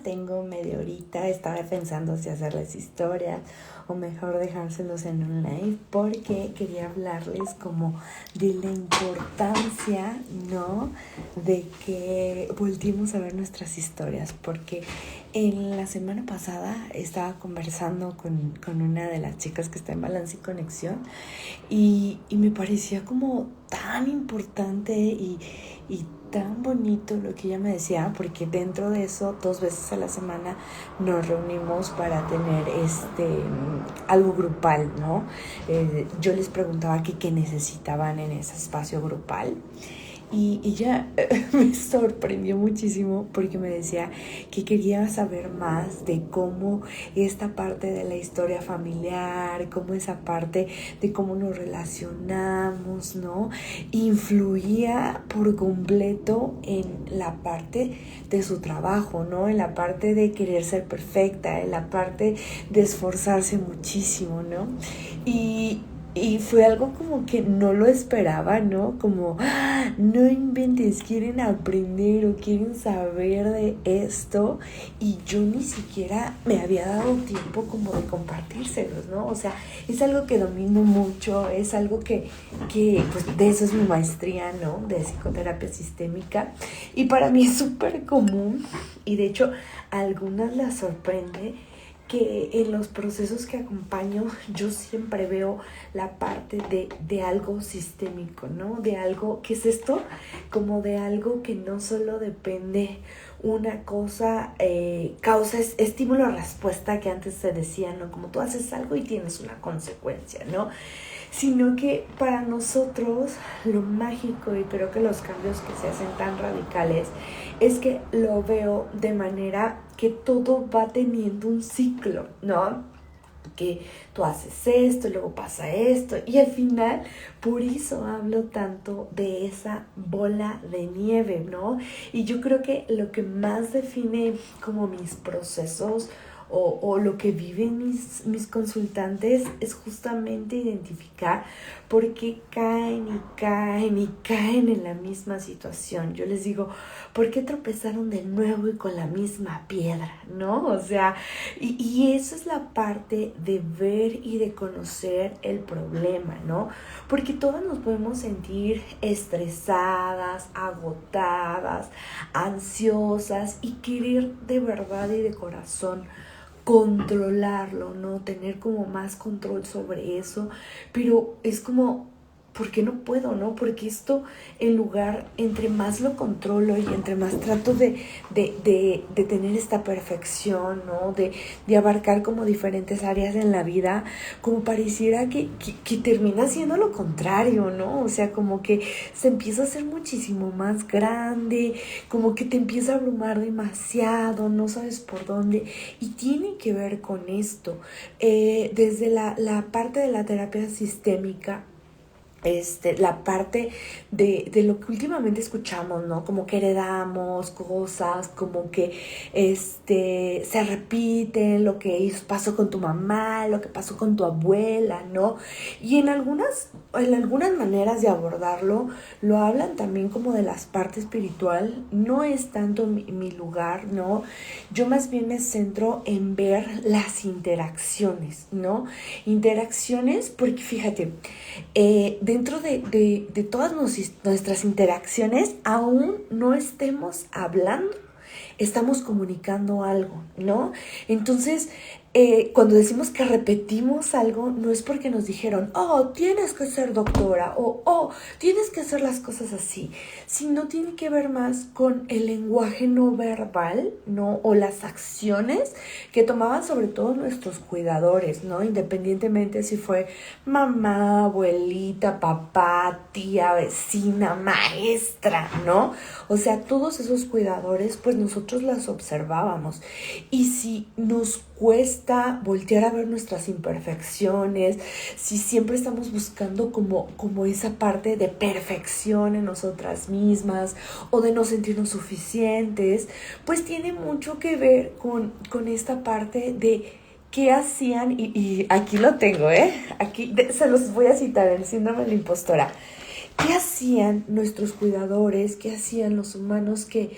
tengo media horita, estaba pensando si hacerles historias o mejor dejárselos en un live porque quería hablarles como de la importancia, ¿no? De que volteemos a ver nuestras historias, porque en la semana pasada estaba conversando con una de las chicas que está en Balance y Conexión y me parecía como tan importante y tan bonito lo que ella me decía, porque dentro de eso 2 veces a la semana nos reunimos para tener algo grupal, ¿no? Yo les preguntaba qué necesitaban en ese espacio grupal. Y ella me sorprendió muchísimo porque me decía que quería saber más de cómo esta parte de la historia familiar, cómo esa parte de cómo nos relacionamos, ¿no? Influía por completo en la parte de su trabajo, ¿no? En la parte de querer ser perfecta, en la parte de esforzarse muchísimo, ¿no? Y fue algo como que no lo esperaba, ¿no? Como, no inventes, quieren aprender o quieren saber de esto y yo ni siquiera me había dado tiempo como de compartírselos, ¿no? O sea, es algo que domino mucho, es algo que pues de eso es mi maestría, ¿no? De psicoterapia sistémica y para mí es súper común y de hecho a algunas las sorprende que en los procesos que acompaño yo siempre veo la parte de algo sistémico, ¿no? De algo, ¿qué es esto? Como de algo que no solo depende una cosa, causa, estímulo-respuesta que antes se decía, ¿no? Como tú haces algo y tienes una consecuencia, ¿no? Sino que para nosotros lo mágico, y creo que los cambios que se hacen tan radicales, es que lo veo de manera que todo va teniendo un ciclo, ¿no? Que tú haces esto, luego pasa esto, y al final, por eso hablo tanto de esa bola de nieve, ¿no? Y yo creo que lo que más define como mis procesos o lo que viven mis consultantes es justamente identificar por qué caen y caen y caen en la misma situación. Yo les digo, ¿por qué tropezaron de nuevo y con la misma piedra? ¿No? O sea, y eso es la parte de ver y de conocer el problema, ¿no? Porque todas nos podemos sentir estresadas, agotadas, ansiosas y querer de verdad y de corazón controlarlo, ¿no? Tener como más control sobre eso, pero es como, ¿por qué no puedo, no? Porque esto, en lugar, entre más lo controlo y entre más trato de tener esta perfección, ¿no? De abarcar como diferentes áreas en la vida, como pareciera que termina siendo lo contrario, ¿no? O sea, como que se empieza a hacer muchísimo más grande, como que te empieza a abrumar demasiado, no sabes por dónde, y tiene que ver con esto. Desde la parte de la terapia sistémica, la parte de lo que últimamente escuchamos, ¿no? Como que heredamos cosas, como que se repiten lo que pasó con tu mamá, lo que pasó con tu abuela, ¿no? Y en algunas maneras de abordarlo, lo hablan también como de la parte espiritual. No es tanto mi lugar, ¿no? Yo más bien me centro en ver las interacciones, ¿no? Interacciones porque fíjate, dentro de todas nuestras interacciones, aún no estemos hablando, estamos comunicando algo, ¿no? Entonces, cuando decimos que repetimos algo, no es porque nos dijeron, oh, tienes que ser doctora, o oh, tienes que hacer las cosas así, sino tiene que ver más con el lenguaje no verbal, ¿no? O las acciones que tomaban sobre todo nuestros cuidadores, ¿no? Independientemente si fue mamá, abuelita, papá, tía, vecina, maestra, ¿no? O sea, todos esos cuidadores, pues nosotros las observábamos. Y si nos cuesta voltear a ver nuestras imperfecciones, si siempre estamos buscando como esa parte de perfección en nosotras mismas o de no sentirnos suficientes, pues tiene mucho que ver con esta parte de qué hacían, y aquí lo tengo, aquí se los voy a citar, el síndrome de la impostora. ¿Qué hacían nuestros cuidadores? ¿Qué hacían los humanos que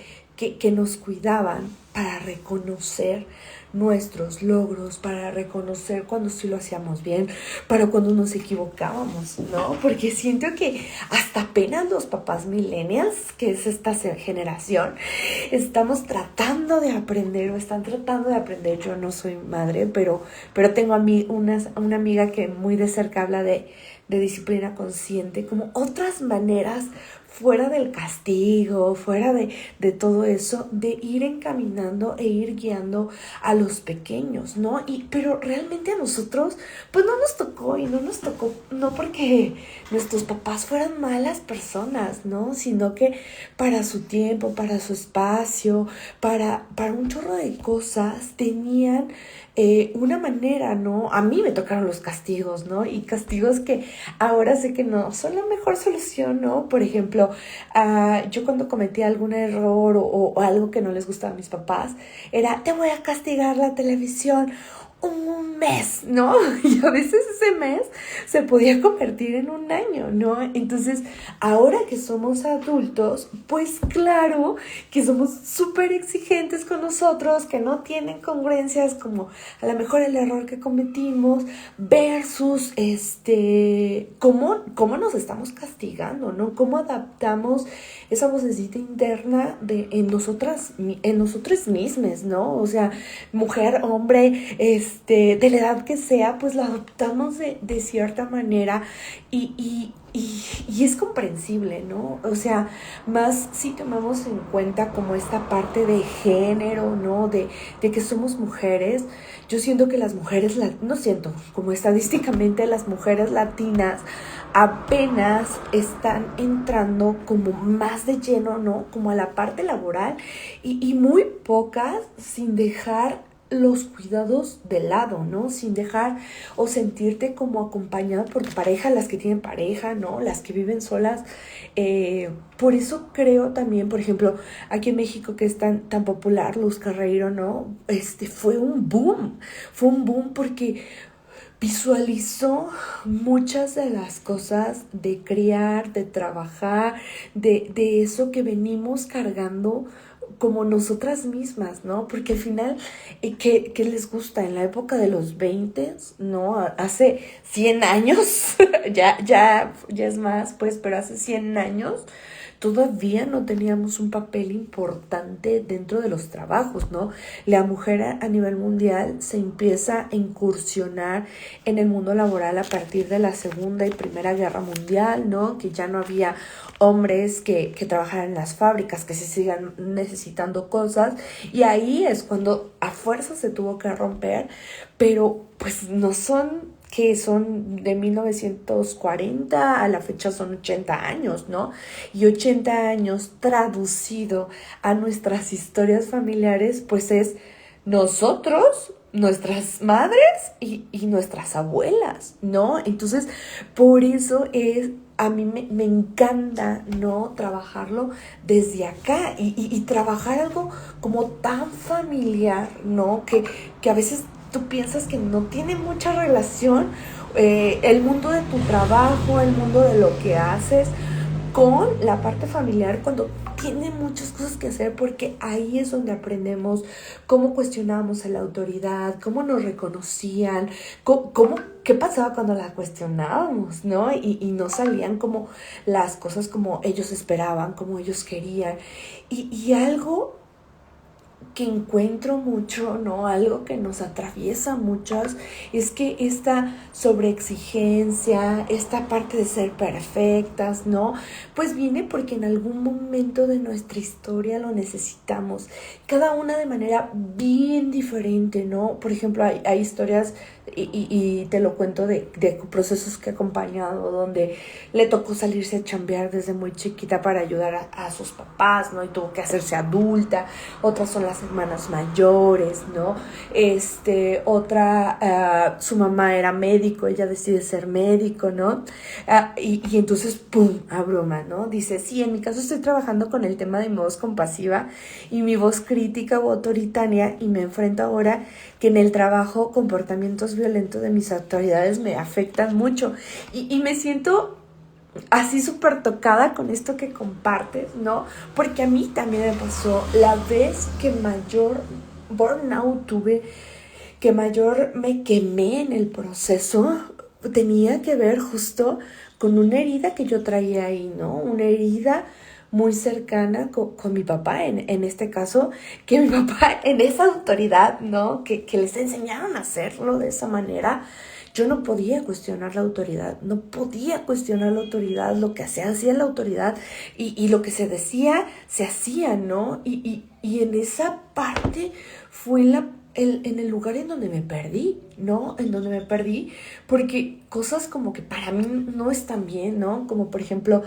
nos cuidaban para reconocer nuestros logros, para reconocer cuando sí lo hacíamos bien, para cuando nos equivocábamos, ¿no? Porque siento que hasta apenas los papás millennials, que es esta generación, estamos tratando de aprender o están tratando de aprender. Yo no soy madre, pero tengo a mí una amiga que muy de cerca habla de disciplina consciente, como otras maneras fuera del castigo, fuera de todo eso, de ir encaminando e ir guiando a los pequeños, ¿no? Pero realmente a nosotros, pues no nos tocó, y no nos tocó, no porque nuestros papás fueran malas personas, ¿no? Sino que para su tiempo, para su espacio, para un chorro de cosas, tenían una manera, ¿no? A mí me tocaron los castigos, ¿no? Y castigos que ahora sé que no son la mejor solución, ¿no? Por ejemplo, yo cuando cometía algún error o algo que no les gustaba a mis papás, era, te voy a castigar la televisión un mes, ¿no? Y a veces ese mes se podía convertir en un año, ¿no? Entonces, ahora que somos adultos, pues claro que somos súper exigentes con nosotros, que no tienen congruencias como a lo mejor el error que cometimos versus cómo nos estamos castigando, ¿no? Cómo adaptamos esa vocecita interna en nosotros mismos, ¿no? O sea, mujer, hombre, de la edad que sea, pues la adoptamos de cierta manera y es comprensible, ¿no? O sea, más si tomamos en cuenta como esta parte de género, ¿no? De que somos mujeres. Yo siento que las mujeres, no siento, como estadísticamente las mujeres latinas apenas están entrando como más de lleno, ¿no? Como a la parte laboral y muy pocas sin dejar los cuidados de lado, ¿no? Sin dejar o sentirte como acompañada por tu pareja, las que tienen pareja, ¿no? Las que viven solas. Por eso creo también, por ejemplo, aquí en México que es tan popular Luz Carreiro, ¿no? Fue un boom porque visualizó muchas de las cosas de criar, de trabajar, de eso que venimos cargando como nosotras mismas, ¿no? Porque al final, ¿qué les gusta? En la época de los 20, ¿no? Hace 100 años, ya es más, pues, pero hace 100 años todavía no teníamos un papel importante dentro de los trabajos, ¿no? La mujer a nivel mundial se empieza a incursionar en el mundo laboral a partir de la Segunda y Primera Guerra Mundial, ¿no? Que ya no había hombres que trabajaran en las fábricas, que se sigan necesitando cosas, y ahí es cuando a fuerza se tuvo que romper, pero pues no son que son de 1940 a la fecha son 80 años, ¿no? Y 80 años traducido a nuestras historias familiares, pues es nosotros, nuestras madres y nuestras abuelas, ¿no? Entonces, por eso a mí me encanta, ¿no? Trabajarlo desde acá y trabajar algo como tan familiar, ¿no? Que a veces tú piensas que no tiene mucha relación el mundo de tu trabajo, el mundo de lo que haces con la parte familiar cuando tiene muchas cosas que hacer, porque ahí es donde aprendemos cómo cuestionábamos a la autoridad, cómo nos reconocían, qué pasaba cuando la cuestionábamos, ¿no? Y no salían como las cosas como ellos esperaban, como ellos querían. Y algo que encuentro mucho, ¿no? Algo que nos atraviesa muchas, es que esta sobreexigencia, esta parte de ser perfectas, ¿no? Pues viene porque en algún momento de nuestra historia lo necesitamos, cada una de manera bien diferente, ¿no? Por ejemplo, hay historias, y te lo cuento de procesos que he acompañado, donde le tocó salirse a chambear desde muy chiquita para ayudar a sus papás, ¿no? Y tuvo que hacerse adulta. Otras son las hermanas mayores, ¿no? Otra, su mamá era médico, ella decide ser médico, ¿no? Y entonces, ¡pum!, abruma, ¿no? Dice, sí, en mi caso estoy trabajando con el tema de mi voz compasiva y mi voz crítica o autoritaria, y me enfrento ahora que en el trabajo comportamientos violentos de mis autoridades me afectan mucho y me siento así súper tocada con esto que compartes, ¿no? Porque a mí también me pasó la vez que mayor burnout tuve, que mayor me quemé en el proceso, tenía que ver justo con una herida que yo traía ahí, ¿no? Una herida muy cercana con mi papá, en este caso, que mi papá en esa autoridad, ¿no? Que les enseñaron a hacerlo de esa manera. Yo no podía cuestionar la autoridad, no podía cuestionar la autoridad, lo que se hacía la autoridad y lo que se decía, se hacía, ¿no? Y en esa parte fue en el lugar en donde me perdí, ¿no? En donde me perdí, porque cosas como que para mí no están bien, ¿no? Como por ejemplo,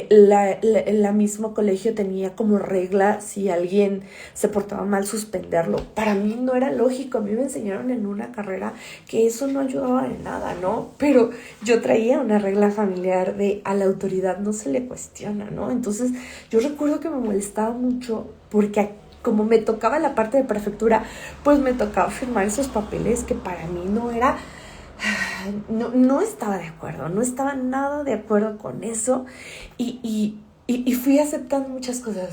la mismo colegio tenía como regla si alguien se portaba mal suspenderlo. Para mí no era lógico, a mí me enseñaron en una carrera que eso no ayudaba en nada, ¿no? Pero yo traía una regla familiar de a la autoridad no se le cuestiona, ¿no? Entonces yo recuerdo que me molestaba mucho porque como me tocaba la parte de prefectura, pues me tocaba firmar esos papeles que para mí no era, no estaba de acuerdo, no estaba nada de acuerdo con eso y fui aceptando muchas cosas,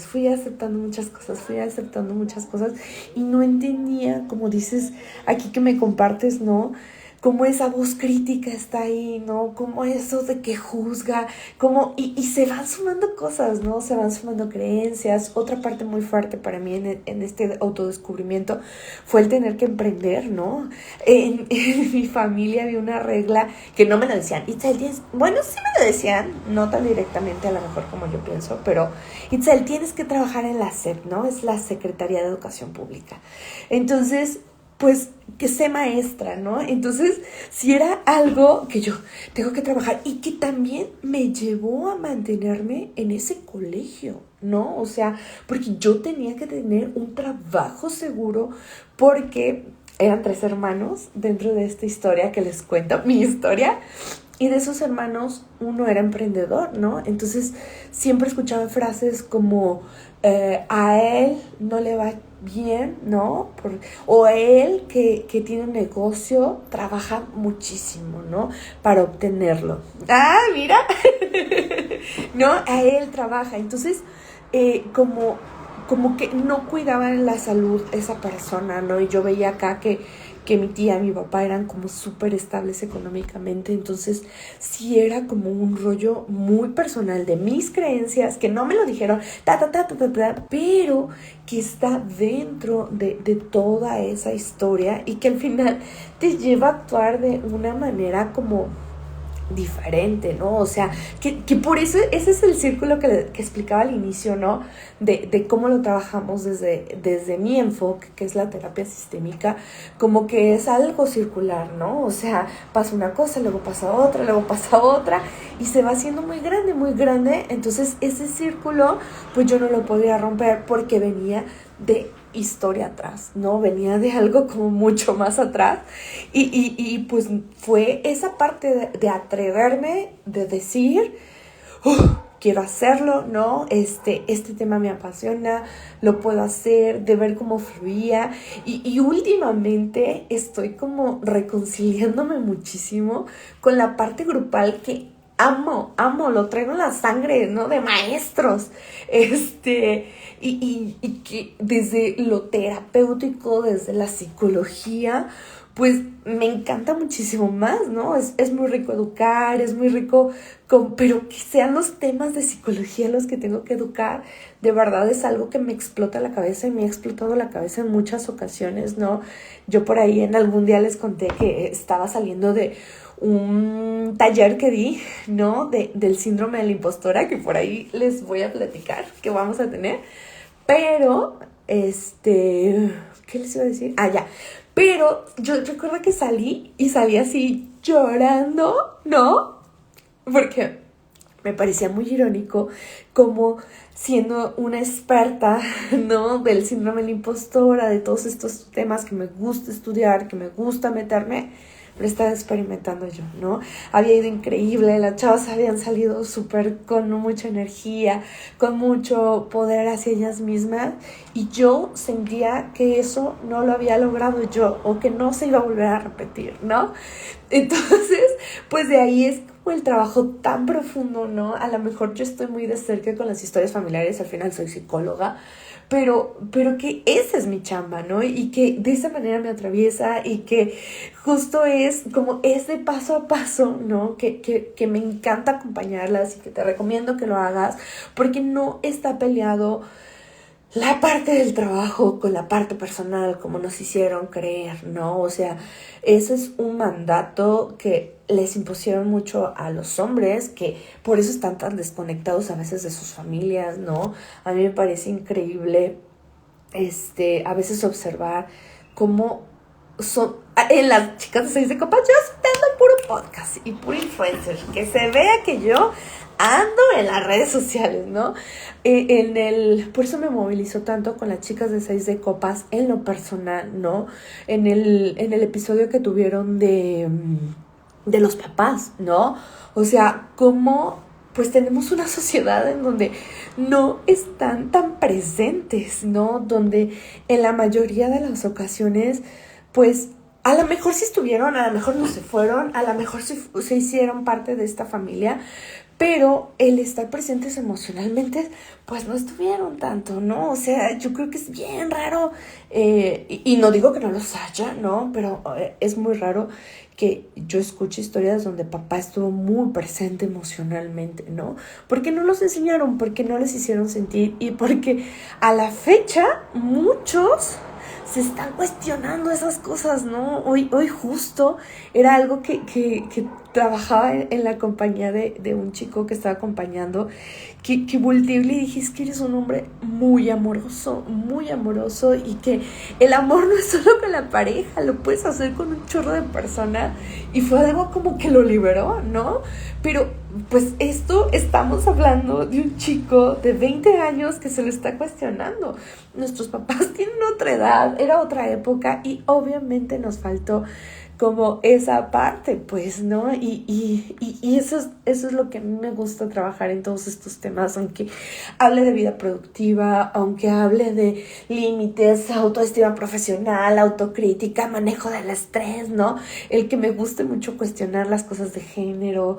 y no entendía, como dices aquí que me compartes, ¿no? Como esa voz crítica está ahí, ¿no? Como eso de que juzga, como, y se van sumando cosas, ¿no? Se van sumando creencias. Otra parte muy fuerte para mí en este autodescubrimiento fue el tener que emprender, ¿no? En mi familia había una regla que no me lo decían. Bueno, sí me lo decían, no tan directamente a lo mejor como yo pienso, pero Itzel, tienes que trabajar en la SEP, ¿no? Es la Secretaría de Educación Pública. Entonces, pues que sé maestra, ¿no? Entonces, si era algo que yo tengo que trabajar y que también me llevó a mantenerme en ese colegio, ¿no? O sea, porque yo tenía que tener un trabajo seguro porque eran 3 hermanos dentro de esta historia que les cuento, mi historia. Y de esos hermanos, uno era emprendedor, ¿no? Entonces, siempre escuchaba frases como, a él no le va bien, ¿no? O él que tiene un negocio, trabaja muchísimo, ¿no? Para obtenerlo. ¡Ah, mira! ¿No? A él trabaja. Entonces, como que no cuidaban la salud esa persona, ¿no? Y yo veía acá que mi tía, mi papá eran como súper estables económicamente, entonces sí era como un rollo muy personal de mis creencias, que no me lo dijeron, pero que está dentro de toda esa historia y que al final te lleva a actuar de una manera como diferente, ¿no? O sea, que por eso ese es el círculo que explicaba al inicio, ¿no? De cómo lo trabajamos desde mi enfoque, que es la terapia sistémica, como que es algo circular, ¿no? O sea, pasa una cosa, luego pasa otra, y se va haciendo muy grande, entonces ese círculo, pues yo no lo podía romper porque venía de historia atrás, ¿no? Venía de algo como mucho más atrás y pues fue esa parte de atreverme, de decir, quiero hacerlo, ¿no? Este tema me apasiona, lo puedo hacer, de ver cómo fluía y últimamente estoy como reconciliándome muchísimo con la parte grupal que amo, lo traigo en la sangre, ¿no? De maestros, y que desde lo terapéutico, desde la psicología, pues me encanta muchísimo más, ¿no? Es muy rico educar, es muy rico, pero que sean los temas de psicología los que tengo que educar, de verdad es algo que me explota la cabeza y me ha explotado la cabeza en muchas ocasiones, ¿no? Yo por ahí en algún día les conté que estaba saliendo de un taller que di, ¿no? Del síndrome de la impostora, que por ahí les voy a platicar que vamos a tener, pero, ¿qué les iba a decir? Ya, pero yo recuerdo que salí así llorando, ¿no? Porque me parecía muy irónico como siendo una experta, ¿no? Del síndrome de la impostora, de todos estos temas que me gusta estudiar, que me gusta meterme, lo estaba experimentando yo, ¿no? Había ido increíble, las chavas habían salido súper con mucha energía, con mucho poder hacia ellas mismas, y yo sentía que eso no lo había logrado yo, o que no se iba a volver a repetir, ¿no? Entonces, pues de ahí es como el trabajo tan profundo, ¿no? A lo mejor yo estoy muy de cerca con las historias familiares, al final soy psicóloga, pero que esa es mi chamba, ¿no? Y que de esa manera me atraviesa, y que justo es como ese paso a paso, ¿no? Que me encanta acompañarlas, y que te recomiendo que lo hagas, porque no está peleado la parte del trabajo con la parte personal, como nos hicieron creer, ¿no? O sea, eso es un mandato que les impusieron mucho a los hombres, que por eso están tan desconectados a veces de sus familias, ¿no? A mí me parece increíble, a veces observar cómo son, en las chicas de 6 de copas, yo estoy dando puro podcast y puro influencer, que se vea que yo ando en las redes sociales, ¿no? Por eso me movilizó tanto con las chicas de 6 de copas en lo personal, ¿no? En el episodio que tuvieron de los papás, ¿no? O sea, cómo pues tenemos una sociedad en donde no están tan presentes, ¿no? Donde en la mayoría de las ocasiones, pues a lo mejor sí estuvieron, a lo mejor no se fueron, a lo mejor se hicieron parte de esta familia, pero el estar presentes emocionalmente, pues no estuvieron tanto, ¿no? O sea, yo creo que es bien raro, y no digo que no los haya, ¿no? Pero es muy raro que yo escuche historias donde papá estuvo muy presente emocionalmente, ¿no? Porque no los enseñaron, porque no les hicieron sentir, y porque a la fecha muchos se están cuestionando esas cosas, ¿no? Hoy justo era algo que trabajaba en la compañía de un chico que estaba acompañando, que volteé y le dije, es que eres un hombre muy amoroso, y que el amor no es solo con la pareja, lo puedes hacer con un chorro de personas, y fue algo como que lo liberó, ¿no? Pero pues estamos hablando de un chico de 20 años que se lo está cuestionando. Nuestros papás tienen otra edad, era otra época, y obviamente nos faltó como esa parte, pues, ¿no? Y eso es lo que a mí me gusta trabajar en todos estos temas, aunque hable de vida productiva, aunque hable de límites, autoestima profesional, autocrítica, manejo del estrés, ¿no? El que me guste mucho cuestionar las cosas de género,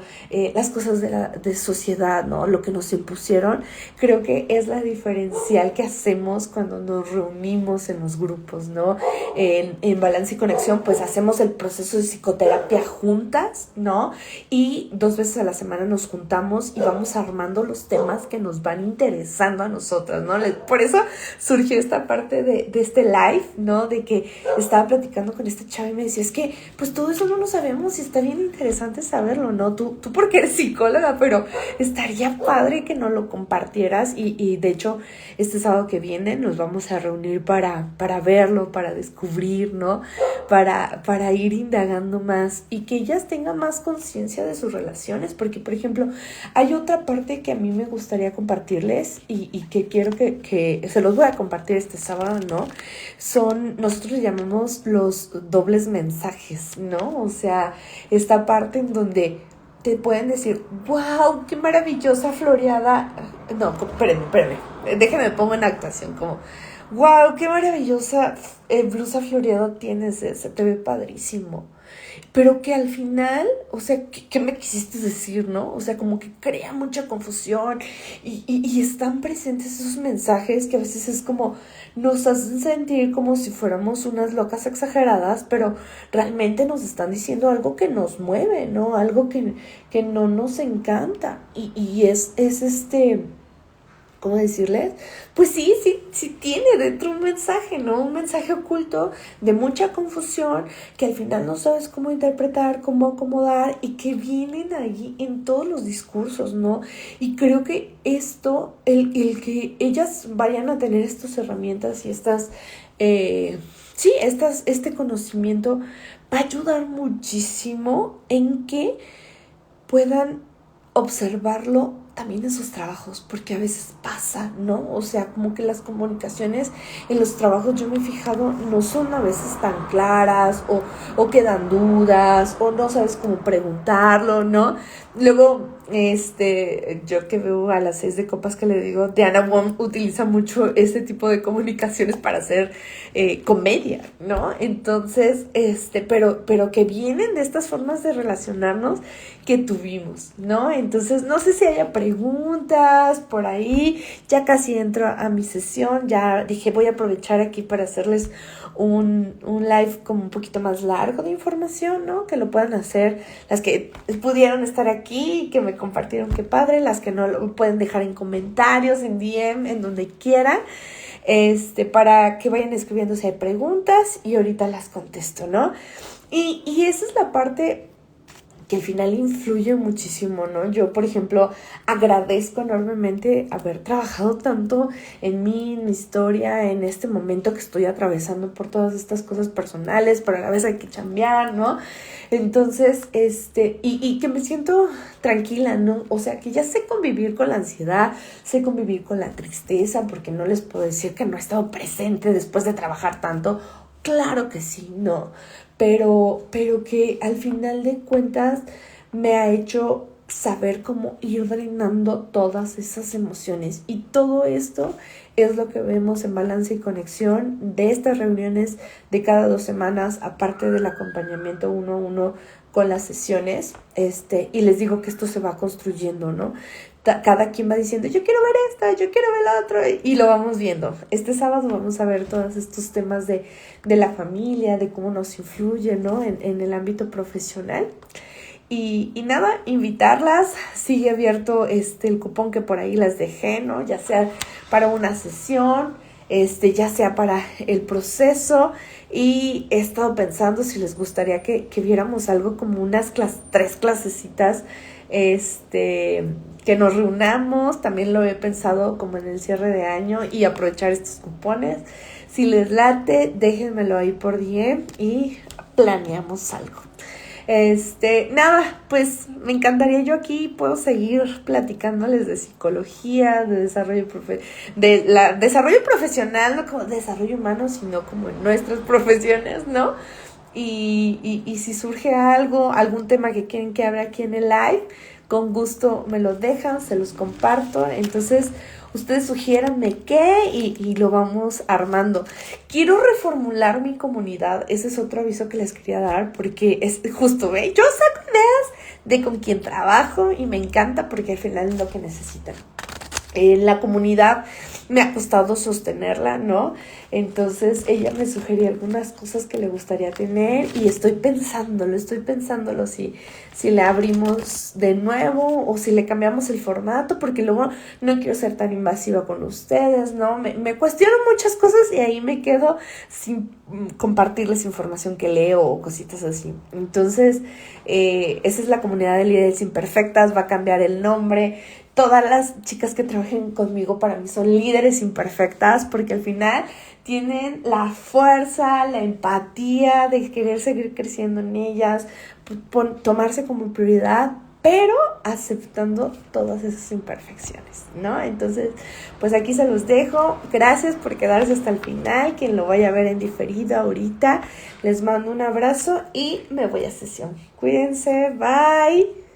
las cosas de sociedad, ¿no? Lo que nos impusieron, creo que es la diferencial que hacemos cuando nos reunimos en los grupos, ¿no? En Balance y Conexión, pues hacemos el proceso de psicoterapia juntas, ¿no? Y 2 veces a la semana nos juntamos y vamos armando los temas que nos van interesando a nosotras, ¿no? Por eso surgió esta parte de este live, ¿no? De que estaba platicando con esta chava y me decía, es que pues todo eso no lo sabemos y está bien interesante saberlo, ¿no? Tú porque eres psicóloga, pero estaría padre que nos lo compartieras, y de hecho este sábado que viene nos vamos a reunir para verlo, para descubrir, ¿no? Para ir indagando más y que ellas tengan más conciencia de sus relaciones, porque por ejemplo hay otra parte que a mí me gustaría compartirles y que quiero que se los voy a compartir este sábado, ¿no? Nosotros le llamamos los dobles mensajes, ¿no? O sea, esta parte en donde te pueden decir, wow, qué maravillosa floreada, no, espérenme, déjenme pongo en actuación, como wow, qué maravillosa blusa floreada tienes, se te ve padrísimo. Pero que al final, o sea, ¿qué me quisiste decir, no? O sea, como que crea mucha confusión y están presentes esos mensajes que a veces es como, nos hacen sentir como si fuéramos unas locas exageradas, pero realmente nos están diciendo algo que nos mueve, ¿no? Algo que no nos encanta. Y es ¿cómo decirles? Pues sí tiene dentro un mensaje, ¿no? Un mensaje oculto de mucha confusión que al final no sabes cómo interpretar, cómo acomodar, y que vienen ahí en todos los discursos, ¿no? Y creo que esto, el que ellas vayan a tener estas herramientas y este conocimiento va a ayudar muchísimo en que puedan observarlo también en sus trabajos, porque a veces pasa, ¿no? O sea, como que las comunicaciones en los trabajos, yo me he fijado, no son a veces tan claras o quedan dudas o no sabes cómo preguntarlo, ¿no? Luego, yo que veo a las 6 de copas que le digo, Diana Wong utiliza mucho este tipo de comunicaciones para hacer comedia, ¿no? Entonces, pero que vienen de estas formas de relacionarnos que tuvimos, ¿no? Entonces, no sé si haya preguntas por ahí, ya casi entro a mi sesión, ya dije voy a aprovechar aquí para hacerles un live como un poquito más largo de información, ¿no? Que lo puedan hacer las que pudieron estar aquí, que me compartieron, qué padre, las que no lo pueden dejar en comentarios, en DM, en donde quieran, para que vayan escribiendo si hay preguntas y ahorita las contesto, ¿no? Y esa es la parte que al final influye muchísimo, ¿no? Yo, por ejemplo, agradezco enormemente haber trabajado tanto en mí, en mi historia, en este momento que estoy atravesando por todas estas cosas personales, pero a la vez hay que chambear, ¿no? Entonces, y que me siento tranquila, ¿no? O sea, que ya sé convivir con la ansiedad, sé convivir con la tristeza, porque no les puedo decir que no he estado presente después de trabajar tanto. Claro que sí, no, pero que al final de cuentas me ha hecho saber cómo ir drenando todas esas emociones, y todo esto es lo que vemos en Balance y Conexión, de estas reuniones de cada 2 semanas, aparte del acompañamiento 1-1 con las sesiones, y les digo que esto se va construyendo, ¿no? Cada quien va diciendo, yo quiero ver esto, yo quiero ver lo otro, y lo vamos viendo. Este sábado vamos a ver todos estos temas de la familia, de cómo nos influye, ¿no? En el ámbito profesional. Y nada, invitarlas, sigue abierto el cupón que por ahí les dejé, ¿no? Ya sea para una sesión, ya sea para el proceso, y he estado pensando si les gustaría que viéramos algo como unas 3 clasecitas, que nos reunamos. También lo he pensado como en el cierre de año y aprovechar estos cupones. Si les late, déjenmelo ahí por DM y planeamos algo. Nada, pues me encantaría, yo aquí puedo seguir platicándoles de psicología, de desarrollo desarrollo profesional, no como desarrollo humano, sino como en nuestras profesiones, ¿no? Y si surge algún tema que quieren que hable aquí en el live, con gusto me lo dejan, se los comparto. Entonces, ustedes sugiéranme qué y lo vamos armando. Quiero reformular mi comunidad, ese es otro aviso que les quería dar, porque es justo, ¿ve? Yo saco ideas de con quién trabajo y me encanta porque al final es lo que necesitan. La comunidad me ha costado sostenerla, ¿no? Entonces ella me sugería algunas cosas que le gustaría tener y estoy pensándolo si le abrimos de nuevo o si le cambiamos el formato, porque luego no quiero ser tan invasiva con ustedes, ¿no? Me cuestiono muchas cosas y ahí me quedo sin compartirles información que leo o cositas así. Entonces, esa es la comunidad de líderes imperfectas, va a cambiar el nombre. Todas las chicas que trabajen conmigo para mí son líderes imperfectas, porque al final tienen la fuerza, la empatía de querer seguir creciendo en ellas, tomarse como prioridad, pero aceptando todas esas imperfecciones, ¿no? Entonces, pues aquí se los dejo. Gracias por quedarse hasta el final. Quien lo vaya a ver en diferido ahorita, les mando un abrazo y me voy a sesión. Cuídense, bye.